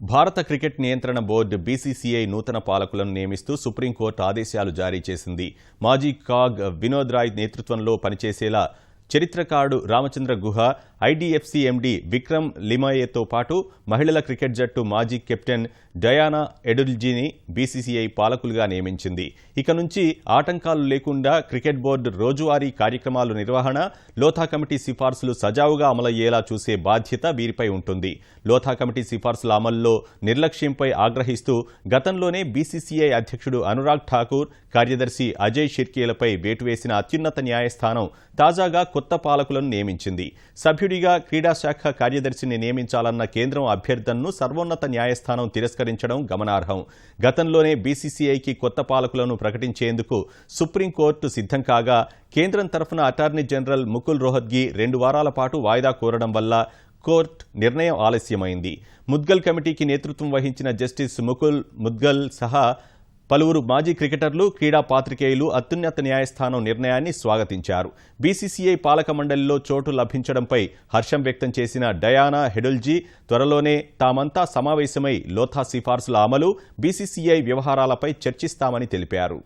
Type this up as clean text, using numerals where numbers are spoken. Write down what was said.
భారత క్రికెట్ నియంత్రణ board BCCI నూతన పాలకులను నియమిస్తూ సుప్రీంకోర్టు ఆదేశాలు జారీ చేసింది. మాజీ కాగ్ వినోద్ రాయ్ నేతృత్వంలో పనిచేసేలా చరిత్రకారుడు రామచంద్ర గుహ, ఐడీఎఫ్సీ ఎండీ విక్రమ్ లిమాయేతో పాటు మహిళల క్రికెట్ జట్టు మాజీ కెప్టెన్ డయానా ఎడుల్జీని బీసీసీఐ పాలకులుగా నియమించింది. ఇక నుంచి ఆటంకాలు లేకుండా క్రికెట్ బోర్డు రోజువారీ కార్యక్రమాల నిర్వహణ, లోధా కమిటీ సిఫార్సులు సజావుగా అమలయ్యేలా చూసే బాధ్యత వీరిపై ఉంటుంది. లోధా కమిటీ సిఫార్సుల అమల్లో నిర్లక్ష్యంపై ఆగ్రహిస్తూ గతంలోనే బీసీసీఐ అధ్యక్షుడు అనురాగ్ ఠాకూర్, కార్యదర్శి అజయ్ షిర్కేలపై వేటు వేసిన అత్యున్నత న్యాయస్థానం తాజాగా కొత్త పాలకులను నియమించింది. సభ్యుడిగా క్రీడా శాఖ కార్యదర్శిని నియమించాలన్న కేంద్రం అభ్యర్థనను సర్వోన్నత న్యాయస్థానం తిరస్కరించడం గమనార్హం. గతంలోనే బీసీసీఐకి కొత్త పాలకులను ప్రకటించేందుకు సుప్రీంకోర్టు సిద్ధం కాగా, కేంద్రం తరఫున అటార్నీ జనరల్ ముకుల్ రోహత్గి 2 వారాల పాటు వాయిదా కోరడం వల్ల కోర్టు నిర్ణయం ఆలస్యమైంది. ముద్గల్ కమిటీకి నేతృత్వం వహించిన జస్టిస్ ముకుల్ ముద్గల్ సహా పలువురు మాజీ క్రికెటర్లు, క్రీడా పాత్రికేయులు అత్యున్నత న్యాయస్థానం నిర్ణయాన్ని స్వాగతించారు. బీసీసీఐ పాలక మండలిలో చోటు లభించడంపై హర్షం వ్యక్తం చేసిన డయానా ఎడుల్జీ త్వరలోనే తామంతా సమావేశమై లోధా సిఫార్సుల అమలు, బీసీసీఐ వ్యవహారాలపై చర్చిస్తామని తెలిపారు.